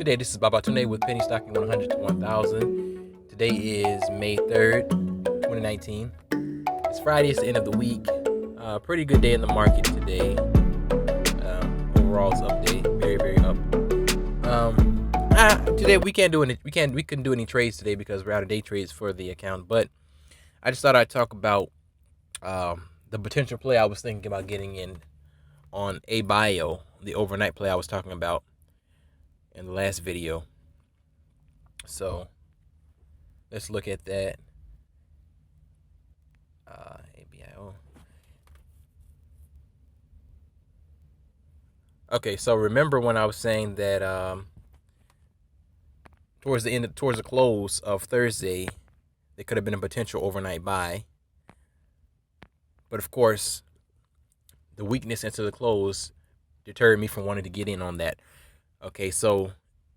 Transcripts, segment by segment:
Good day, this is Babatunde with Pennystocking 100 to 1000. Today is May 3rd, 2019. It's Friday, it's the end of the week. Pretty good day in the market today. Overall's up day, very up. Today we couldn't do any trades today because we're out of day trades for the account. But I just thought I'd talk about the potential play I was thinking about getting in on ABIO, the overnight play I was talking about in the last video. So let's look at that. ABIO. Okay, so remember when I was saying that towards the close of Thursday, there could have been a potential overnight buy. But of course, the weakness into the close deterred me from wanting to get in on that. Okay, so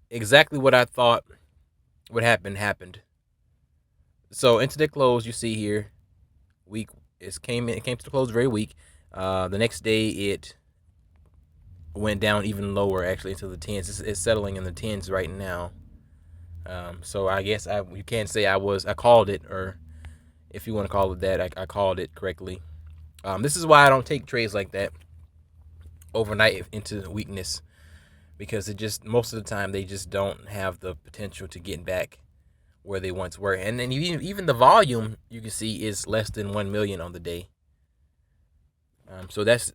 exactly what I thought would happen happened. So into the close, you see here, it came to the close very weak. The next day it went down even lower, actually, into the tens. It's settling in the tens right now. So I guess you can't say I called it, or if you want to call it that, I called it correctly. This is why I don't take trades like that overnight into weakness, because most of the time they just don't have the potential to get back where they once were. And then even the volume, you can see, is less than 1 million on the day. So that's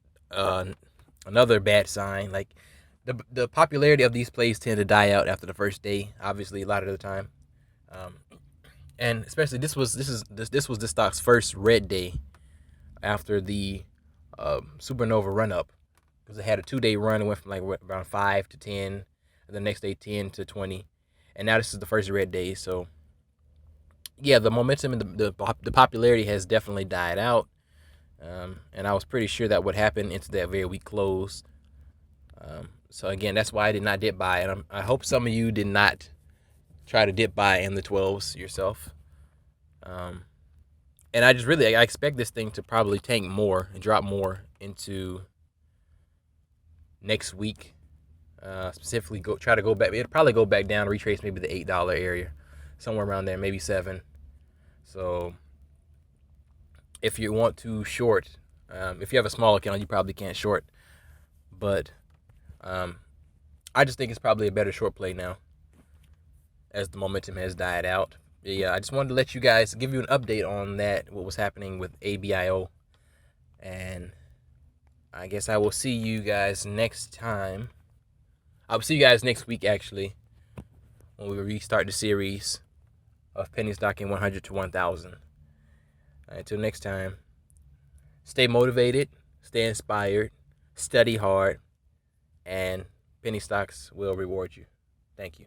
another bad sign. Like the popularity of these plays tend to die out after the first day, obviously, a lot of the time. And especially this was the stock's first red day after the supernova run up, because it had a 2-day run. It went from like around 5 to 10, and the next day 10 to 20, and now this is the first red day. So yeah, the momentum and the popularity has definitely died out, and I was pretty sure that would happen into that very weak close. So again, that's why I did not dip buy, and I hope some of you did not try to dip buy in the 12s yourself. And I expect this thing to probably tank more and drop more into next week. Specifically, try to go back. It'll probably go back down, retrace maybe the $8 area, somewhere around there, maybe 7. So if you want to short, if you have a small account, you probably can't short. But I just think it's probably a better short play now, as the momentum has died out. Yeah, I just wanted to let you guys, give you an update on that, what was happening with ABIO. And I guess I will see you guys next time. I will see you guys next week, actually, when we restart the series of Pennystocking 100 to 1000. Until next time, stay motivated, stay inspired, study hard, and penny stocks will reward you. Thank you.